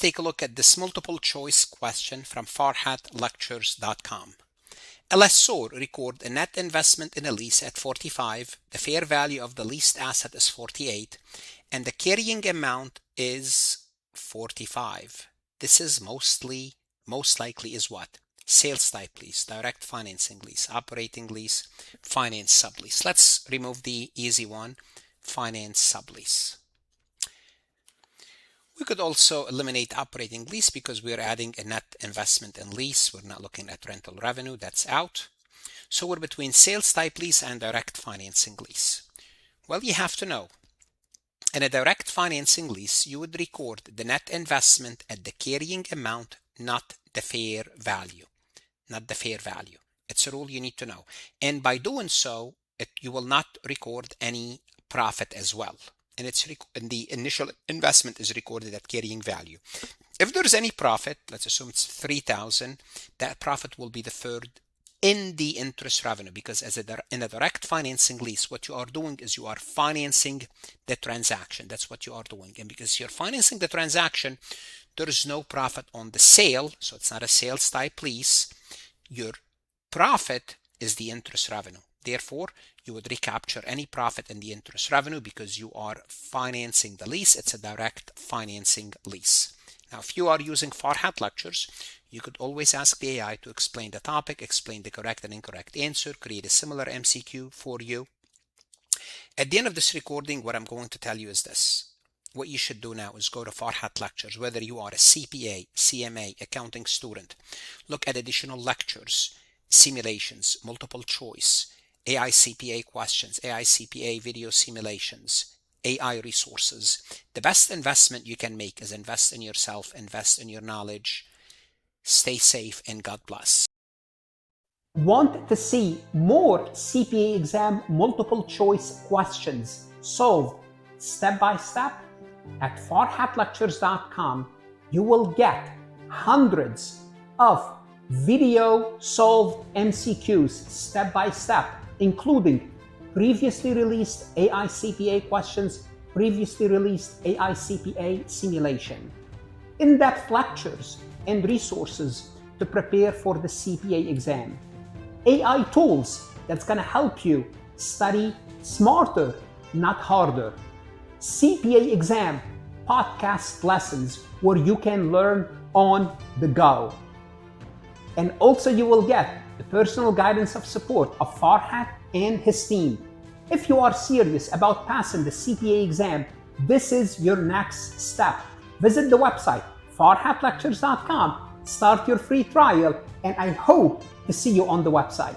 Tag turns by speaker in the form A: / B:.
A: take a look at this multiple choice question from farhatlectures.com. A lessor record a net investment in a lease at 45, the fair value of the leased asset is 48, and the carrying amount is 45. This is most likely is what? Sales type lease, direct financing lease, operating lease, finance sublease. Let's remove the easy one, finance sublease. We could also eliminate operating lease because we're adding a net investment in lease. We're not looking at rental revenue. That's out. So we're between sales type lease and direct financing lease. Well, you have to know. In a direct financing lease, you would record the net investment at the carrying amount, not the fair value. Not the fair value. It's a rule you need to know. And by doing so, you will not record any profit as well. And the initial investment is recorded at carrying value. If there's any profit, let's assume it's 3,000, that profit will be deferred in the interest revenue, because in a direct financing lease, what you are doing is you are financing the transaction. That's what you are doing. And because you're financing the transaction, there is no profit on the sale, so it's not a sales type lease. Your profit is the interest revenue. Therefore, you would recapture any profit in the interest revenue because you are financing the lease. It's a direct financing lease. Now, if you are using Farhat Lectures, you could always ask the AI to explain the topic, explain the correct and incorrect answer, create a similar MCQ for you. At the end of this recording, what I'm going to tell you is this. What you should do now is go to Farhat Lectures, whether you are a CPA, CMA, accounting student. Look at additional lectures, simulations, multiple choice, AI CPA questions, AI CPA video simulations, AI resources. The best investment you can make is invest in yourself, invest in your knowledge. Stay safe and God bless.
B: Want to see more CPA exam multiple choice questions solved step by step? At farhatlectures.com, you will get hundreds of video solved MCQs step by step, including previously released AI CPA questions, previously released AI CPA simulation, in-depth lectures and resources to prepare for the CPA exam, AI tools that's going to help you study smarter, not harder, CPA exam podcast lessons where you can learn on the go. And also you will get the personal guidance of support of Farhat and his team. If you are serious about passing the CPA exam, this is your next step. Visit the website farhatlectures.com, start your free trial, and I hope to see you on the website.